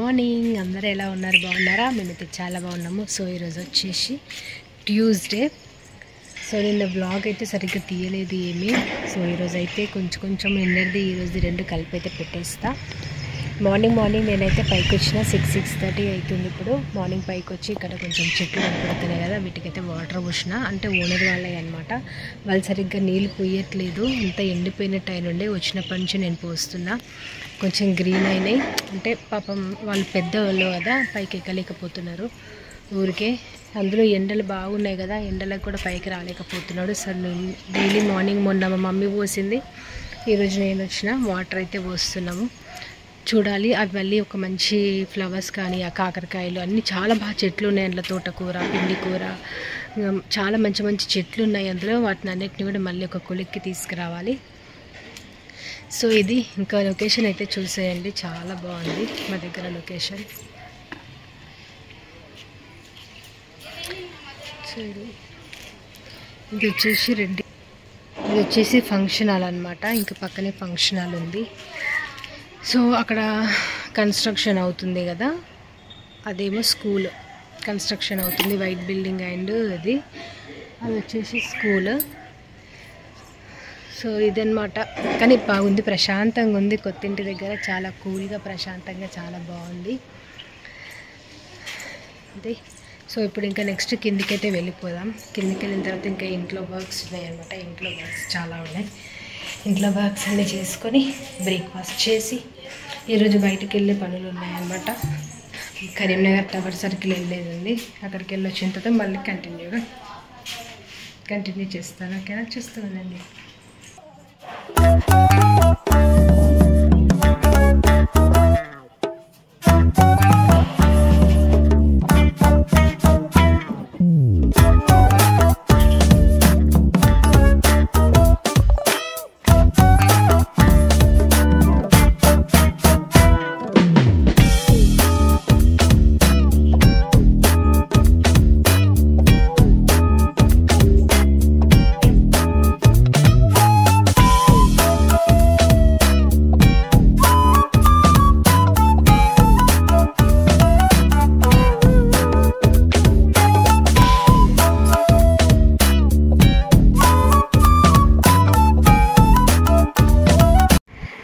Morning అందరూ ఎలా ఉన్నారు? బాగున్నారా? మేమైతే చాలా బాగున్నాము. సో ఈరోజు వచ్చేసి ట్యూస్డే. సో నిన్న బ్లాగ్ అయితే సరిగ్గా తీయలేదు ఏమీ. సో ఈరోజు అయితే కొంచెం నిన్నది ఈరోజు రెండు కలిపి అయితే పెట్టేస్తా. మార్నింగ్ నేనైతే పైకి వచ్చిన 6:30 అవుతుంది. ఇప్పుడు మార్నింగ్ పైకి వచ్చి ఇక్కడ కొంచెం చెట్లు కనపడుతున్నాయి కదా, వీటికైతే వాటర్ పోసిన. అంటే ఓనర్ వాళ్ళే అనమాట. వాళ్ళు సరిగ్గా నీళ్ళు పోయట్లేదు, అంతా ఎండిపోయినట్టు అయినుండే. వచ్చినప్పటి నుంచి నేను పోస్తున్నా. కొంచెం గ్రీన్ అయినాయి. అంటే పాపం వాళ్ళు పెద్దవాళ్ళు కదా, పైకి ఎక్కలేకపోతున్నారు ఊరికే. అందులో ఎండలు బాగున్నాయి కదా, ఎండలకు కూడా పైకి రాలేకపోతున్నాడు. సార్ డైలీ మార్నింగ్ మొన్న మా మమ్మీ పోసింది, ఈరోజు నేను వచ్చిన వాటర్ అయితే పోస్తున్నాము. చూడాలి అవి మళ్ళీ ఒక మంచి ఫ్లవర్స్ కానీ, ఆ కాకరకాయలు అన్నీ చాలా బాగా చెట్లు ఉన్నాయి అందులో. తోటకూర, పిండి కూర, చాలా మంచి చెట్లు ఉన్నాయి అందులో. వాటిని అన్నిటిని కూడా మళ్ళీ ఒక కొలిక్కి తీసుకురావాలి. సో ఇది ఇంకా లొకేషన్ అయితే చూసేయండి, చాలా బాగుంది మా దగ్గర లొకేషన్. ఇది వచ్చేసి ఇది వచ్చేసి ఫంక్షన్ హాల్ అనమాట. ఇంకా పక్కనే ఫంక్షన్ హాల్ ఉంది. సో అక్కడ కన్స్ట్రక్షన్ అవుతుంది కదా, అదేమో స్కూల్ కన్స్ట్రక్షన్ అవుతుంది, వైట్ బిల్డింగ్. అండ్ అది వచ్చేసి స్కూల్. సో ఇదన్నమాట. కానీ బాగుంది, ప్రశాంతంగా ఉంది. కొత్తింటి దగ్గర చాలా కూల్గా ప్రశాంతంగా చాలా బాగుంది అదే. సో ఇప్పుడు ఇంకా నెక్స్ట్ కిందికైతే వెళ్ళిపోదాం. కిందికి వెళ్ళిన తర్వాత ఇంకా ఇంట్లో వర్క్స్ ఉన్నాయన్నమాట. ఇంట్లో వర్క్స్ చాలా ఉన్నాయి. ఇంట్లో వర్క్స్ అన్నీ చేసుకొని బ్రేక్ఫాస్ట్ చేసి ఈరోజు బయటకు వెళ్ళే పనులు ఉన్నాయన్నమాట. కరీంనగర్ టవర్ సర్కిల్ వెళ్ళేది, అక్కడికి వెళ్ళి వచ్చిన తర్వాత మళ్ళీ కంటిన్యూ చేస్తాను. ఓకేనా? చూస్తానండి.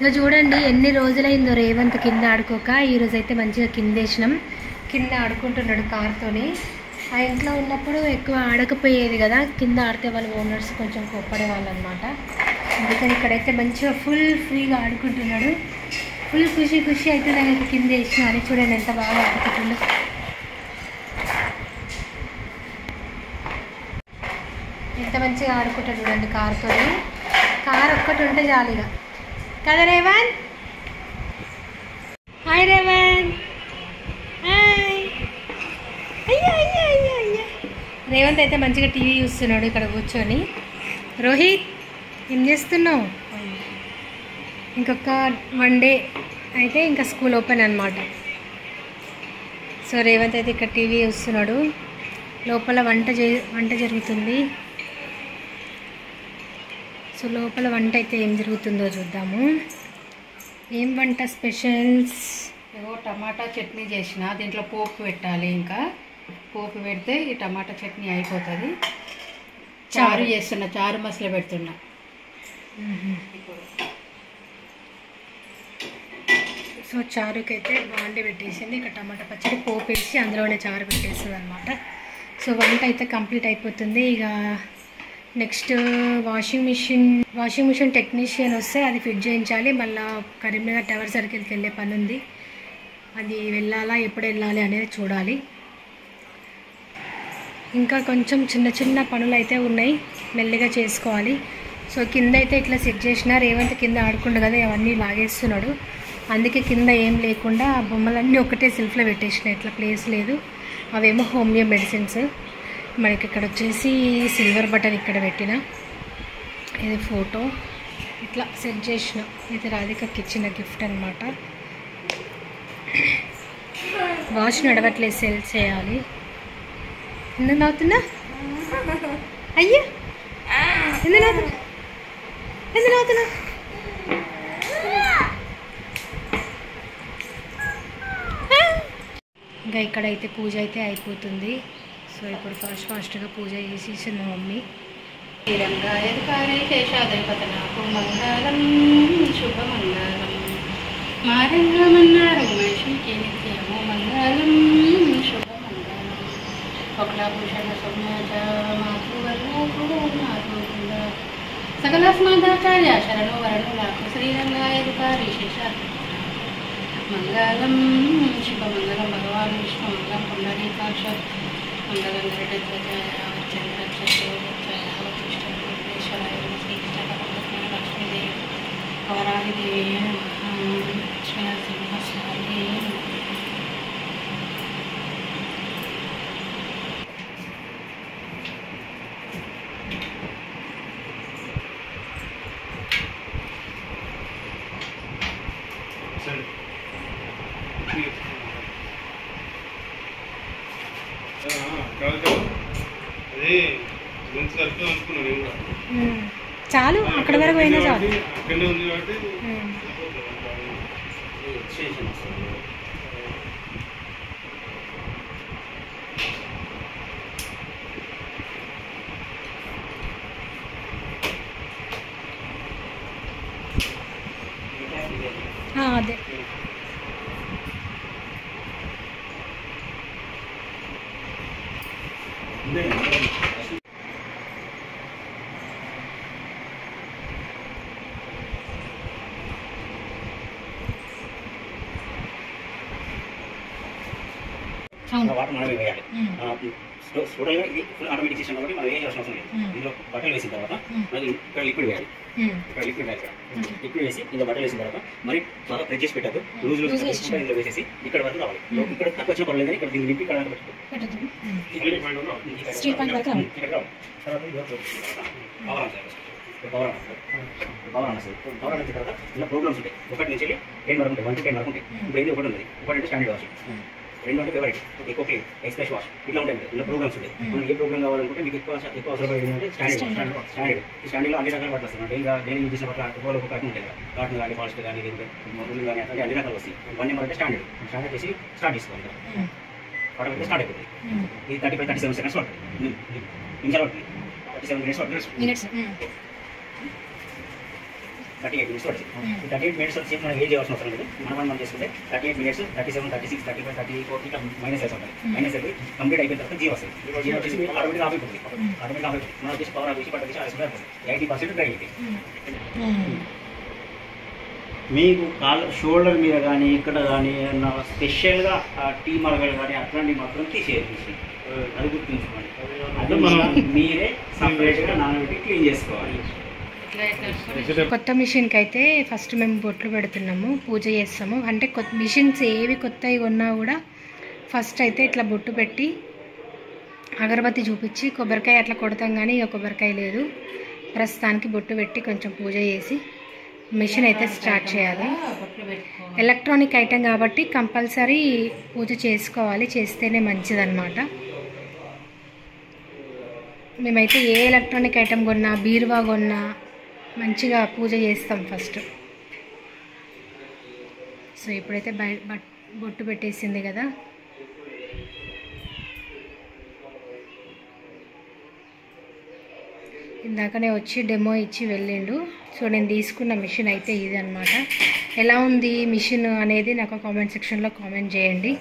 ఇంకా చూడండి ఎన్ని రోజులైందో రేవంత్ కింద ఆడుకోక. ఈరోజు అయితే మంచిగా కింద వేసినాం. కింద ఆడుకుంటున్నాడు కార్తోని. ఆ ఇంట్లో ఉన్నప్పుడు ఎక్కువ ఆడకపోయేది కదా, కింద ఆడితే వాళ్ళ ఓనర్స్ కొంచెం కోప్పడేవాళ్ళు అనమాట. అందుకని ఇక్కడైతే మంచిగా ఫుల్ ఫ్రీగా ఆడుకుంటున్నాడు. ఫుల్ ఖుషి అయితే నాకు కింద వేసిన అని. చూడండి ఎంత బాగా ఆడుకుంటున్నాడు. ఎంత మంచిగా ఆడుకుంటాడు చూడండి కార్తోని. కార్ ఒక్కటి ఉంటే జాలీగా కదా రేవంత్. హాయ్ రేవంత్. హాయ్. అయ్యా రేవంత్ అయితే మంచిగా టీవీ చూస్తున్నాడు ఇక్కడ కూర్చొని. రోహిత్ ఏం చేస్తున్నావు? ఇంకొక 1 డే అయితే ఇంకా స్కూల్ ఓపెన్ అనమాట. సో రేవంత్ అయితే ఇక్కడ టీవీ చూస్తున్నాడు. లోపల వంట జరుగుతుంది. సో లోపల వంట అయితే ఏం జరుగుతుందో చూద్దాము. ఏం వంట స్పెషల్స్? ఏవో టమాటా చట్నీ చేసిన, దీంట్లో పోపు పెట్టాలి. ఇంకా పోపు పెడితే ఈ టమాటా చట్నీ అయిపోతుంది. చారు చేస్తున్నా, చారు మసాలా పెడుతున్నా. సో చారుకైతే బాండి పెట్టేసింది. ఇక్కడ టమాటా పచ్చడి పోపు వేసి అందులోనే చారు పెట్టేస్తుంది అనమాట. సో వంట అయితే కంప్లీట్ అయిపోతుంది. ఇక నెక్స్ట్ వాషింగ్ మిషన్ టెక్నీషియన్ వస్తే అది ఫిట్ చేయించాలి. మళ్ళీ కరీంనగర్ టవర్ సర్కిల్కి వెళ్ళే పని ఉంది. అది వెళ్ళాలా, ఎప్పుడు వెళ్ళాలి అనేది చూడాలి. ఇంకా కొంచెం చిన్న పనులు అయితే ఉన్నాయి, మెల్లిగా చేసుకోవాలి. సో కింద అయితే ఇట్లా సెట్ చేసిన. రేవంత్ కింద ఆడుకుండు కదా, అవన్నీ లాగేస్తున్నాడు. అందుకే కింద ఏం లేకుండా ఆ బొమ్మలన్నీ ఒకటే సెల్ఫ్లో పెట్టేసిన. ఇట్లా ప్లేస్ లేదు. అవేమో హోమియో మెడిసిన్స్. మనకి ఇక్కడ వచ్చేసి సిల్వర్ బటన్ ఇక్కడ పెట్టిన. ఇది ఫోటో ఇట్లా సెట్ చేసిన. ఇది రాధికకి ఇచ్చిన గిఫ్ట్ అనమాట. వాచ్ నడవట్లేదు, సెల్ చేయాలి. ఎందుకు నవ్వుతున్నా? అయ్యా ఎందుకు నవ్వుతున్నా? ఇంకా ఇక్కడైతే పూజ అయితే అయిపోతుంది. సో ఇప్పుడు ఫాస్ట్గా పూజ చేసేసింది మా మమ్మీ. శ్రీరంగాయకారే శేషాద్రిపతనాకు మంగళం శుభమంగళం మారంగమన్నారు మనిషికి నిత్యము మంగళం శుభమంగళం ఒకలాభూషణ సౌమ్యాజ మాతృవర్ణ సకల స్మాదాచార్య శరణు వరణులకు శ్రీరంగాయకారి శేషాద్రిపతనాకు మంగళం శుభమంగళం భగవాన్ విష్ణు మంగళం పుండరీకాక్ష మంగళం గరుడధ్వజాయ చంద్రక్షేశ్వరాయ అవతిష్టేశ్వరాయ శ్రీకృష్ణ లక్ష్మీదేవి పవరాహిదేవి లక్ష్మీనరసింహస్వామి. చాలు, అక్కడ వరకు పోయినా చాలు. అదే వాటర్ మనమే వేయాలి. టోటల్గా ఇది ఫుల్ ఆటోమేటిక్ సిస్టమ్ కాబట్టి మనం ఏం చేయాల్సిన అవసరం లేదు. ఇందులో బట్టలు వేసిన తర్వాత మరి ఇక్కడ లిక్విడ్ వేయాలి. ఇక్కడ లిక్విడ్ వేయాలి. లిక్విడ్ వేసి ఇందులో బట్టలు వేసిన తర్వాత మరి బాగా ప్రెస్ చేసి పెట్టద్దు. లూజ్ ఇందులో వేసేసి ఇక్కడ వరకు రావాలి. ఇక్కడ తక్కువ వచ్చిన పర్లేదు కానీ ఇక్కడ దీన్ని నింపి ఇక్కడ తర్వాత పవర్ అన్న పవర్ అన్న తర్వాత ఇలా ప్రోగ్రామ్స్ ఉంటాయి. 1 నుంచి 10 వరకు ఉంటాయి. 1 to 10 వరకు ఉంటాయి. ఇప్పుడు ఏది ఒకటి ఉంది. ఒకటి అంటే స్టాండర్డ్ వాష్, 2 అంటే ఫేవరెట్, ఎక్కువ క్లీన్, ఎక్స్ప్రెస్ వాష్, ఇట్లా ఉంటాయి. ఇలా ప్రోగ్రామ్స్ ఉంటాయి. మనం ఏ ప్రోగ్రామ్ కావాలనుకుంటే మీకు ఎక్కువ అవసరపడేది అంటే స్టాండర్డ్. ఈ స్టాండర్డ్లో అన్ని రకాల బట్టలు వస్తాయి. నేను యూజ్ చేసిన బట్టలు ఒకళ్ళు ఒక కాటన్ ఉంటాయి కదా, కాటన్ కానీ ఫాస్ట్ కానీ ముళ్ళు కానీ అట్లా అన్ని రకాలు వస్తాయి. ఇవన్నీ మనకి స్టాండర్డ్ చేసి స్టార్ట్ చేసుకోవాలి. వాటర్ పెట్టి స్టార్ట్ అయిపోతుంది. ఇది 35-37 సెకండ్స్ పడుతుంది. నిమిషాలు పడుతుంది. 37 మినిట్స్ పడుతుంది. 38 మినిట్స్ పడుతుంది. 38 మినిట్స్ వచ్చి మనం ఏం చేయాల్సిన అవసరం లేదు. మనం చేసుకుంటే 38 మినిట్స్ 37, 36, 35, 34 ఇట్లా మైనస్ వేసి ఉంటుంది. మైనస్ అయిపోయి కంప్లీట్ అయిపోయిన తర్వాత జీరో వస్తుంది. జీరో వచ్చేసి ఆటోమేటిక్ ఆఫ్ అయిపోతుంది. ఆటోమేటిక్ ఆఫ్ అయిపోతుంది. మనం వచ్చేసి పవర్ ఆఫ్ చేసి పట్ట చేసి ఆల్సి 80% డ్రై అయిపోయింది. మీకు షోల్డర్ మీద కానీ ఇక్కడ కానీ స్పెషల్గా టీ మరగలు కానీ అట్లాంటివి మాత్రం తీసేయాలి. అది గుర్తుంచుకోండి. అది మనం మీరే సపరేట్గా నానబెట్టి క్లీన్ చేసుకోవాలి. కొత్త మిషన్కి అయితే ఫస్ట్ మేము బొట్లు పెడుతున్నాము, పూజ చేస్తాము. అంటే మిషన్స్ ఏవి కొత్తవి కొన్నా కూడా ఫస్ట్ అయితే ఇట్లా బొట్టు పెట్టి అగరబత్తి చూపించి కొబ్బరికాయ అట్లా కొడతాం. కానీ ఇక కొబ్బరికాయ లేదు, ప్రస్తుతానికి బొట్టు పెట్టి కొంచెం పూజ చేసి మిషన్ అయితే స్టార్ట్ చేయాలి. ఎలక్ట్రానిక్ ఐటెం కాబట్టి కంపల్సరీ పూజ చేసుకోవాలి, చేస్తేనే మంచిదన్నమాట. మేమైతే ఏ ఎలక్ట్రానిక్ ఐటెం కొన్నా, బీరువా కొన్నా మంచిగా పూజ చేస్తాం ఫస్ట్. సో ఇప్పుడైతే బొట్టు పెట్టేసింది కదా, ఇందాకనే వచ్చి డెమో ఇచ్చి వెళ్ళిండు. సో నేను తీసుకున్న మిషన్ అయితే ఇది అన్నమాట. ఎలా ఉంది మిషన్ అనేది నాకు కామెంట్ సెక్షన్లో కామెంట్ చేయండి.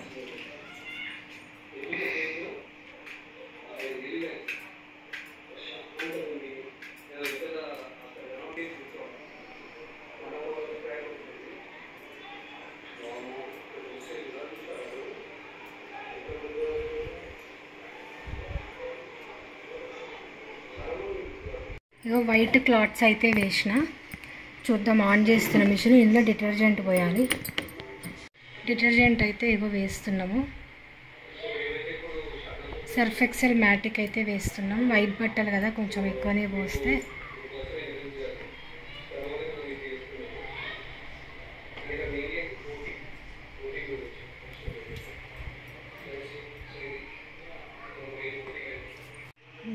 ఇగో వైట్ క్లాత్స్ అయితే వేసిన. చూద్దాం, ఆన్ చేస్తున్న మిషన్. ఇందులో డిటర్జెంట్ పోయాలి. డిటర్జెంట్ అయితే ఇగో వేస్తున్నాము. సర్ఫ్ ఎక్సెల్ మ్యాటిక్ అయితే వేస్తున్నాం. వైట్ బట్టలు కదా, కొంచెం ఎక్కువనే పోస్తే.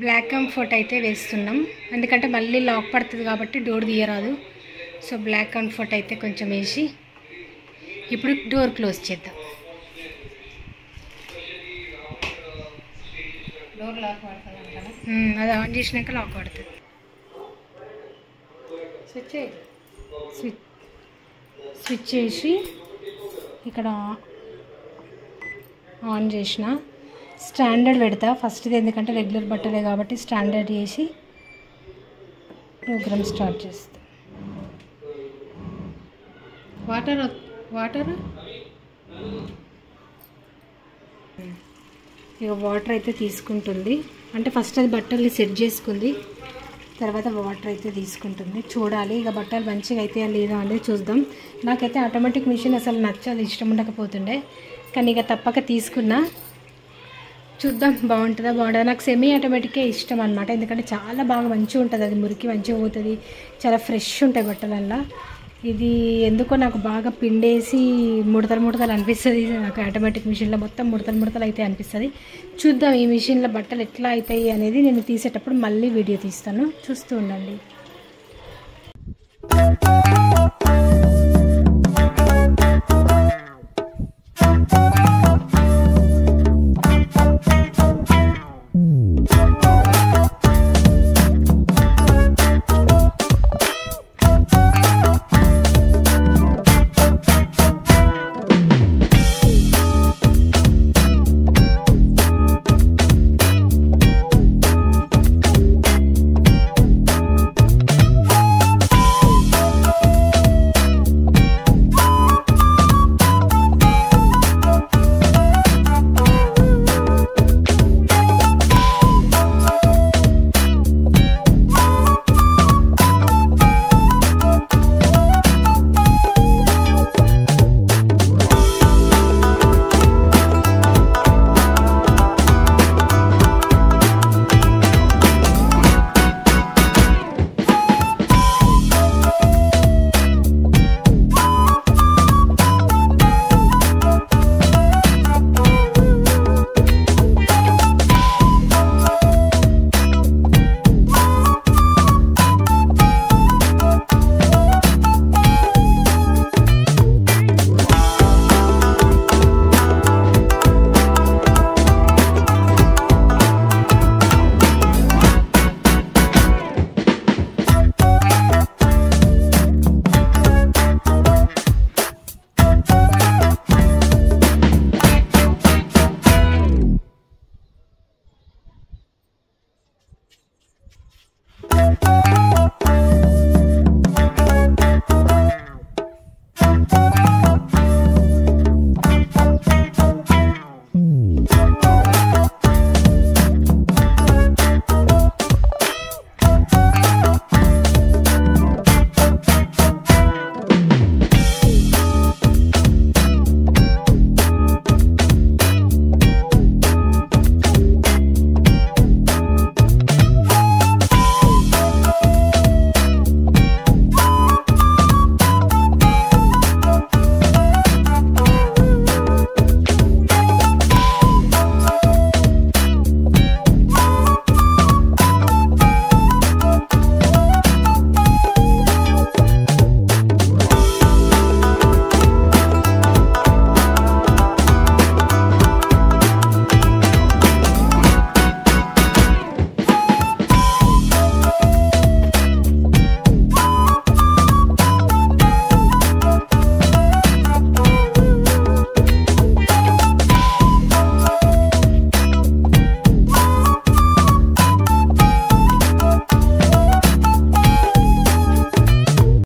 బ్లాక్ కంఫర్ట్ అయితే వేస్తున్నాం, ఎందుకంటే మళ్ళీ లాక్ పడుతుంది కాబట్టి డోర్ తీయరాదు. సో బ్లాక్ కంఫర్ట్ అయితే కొంచెం వేసి ఇప్పుడు డోర్ క్లోజ్ చేద్దాం. డోర్ లాక్ పడుతుంది కదా. అది ఆన్ చేసినాక లాక్ పడుతుంది. స్విచ్ చేయి. స్విచ్ చేసి ఇక్కడ ఆన్ చేసిన. స్టాండర్డ్ పెడతా ఫస్ట్ది, ఎందుకంటే రెగ్యులర్ బట్టలే కాబట్టి స్టాండర్డ్ చేసి ప్రోగ్రామ్ స్టార్ట్ చేస్తా. వాటర్ ఇక వాటర్ అయితే తీసుకుంటుంది, అంటే ఫస్ట్ అది బట్టల్ని సెట్ చేసుకుంది, తర్వాత వాటర్ అయితే తీసుకుంటుంది. చూడాలి ఇక బట్టలు మంచిగా అయితే లేదా అనేది చూద్దాం. నాకైతే ఆటోమేటిక్ మిషన్ అసలు నచ్చాలి, ఇష్టం ఉండకపోతుండే, కానీ ఇక తప్పక తీసుకున్నా. చూద్దాం బాగుంటుందా బాగుంటుందా. నాకు సెమీ ఆటోమేటికే ఇష్టం అనమాట, ఎందుకంటే చాలా బాగా మంచిగా ఉంటుంది, అది మురికి మంచిగా పోతుంది, చాలా ఫ్రెష్ ఉంటాయి బట్టలల్లా. ఇది ఎందుకో నాకు బాగా పిండేసి ముడతలు అనిపిస్తుంది. నాకు ఆటోమేటిక్ మిషన్లో మొత్తం ముడతలు అయితే అనిపిస్తుంది. చూద్దాం ఈ మిషన్లో బట్టలు ఎట్లా అవుతాయి అనేది నేను తీసేటప్పుడు మళ్ళీ వీడియో తీస్తాను, చూస్తూ ఉండండి.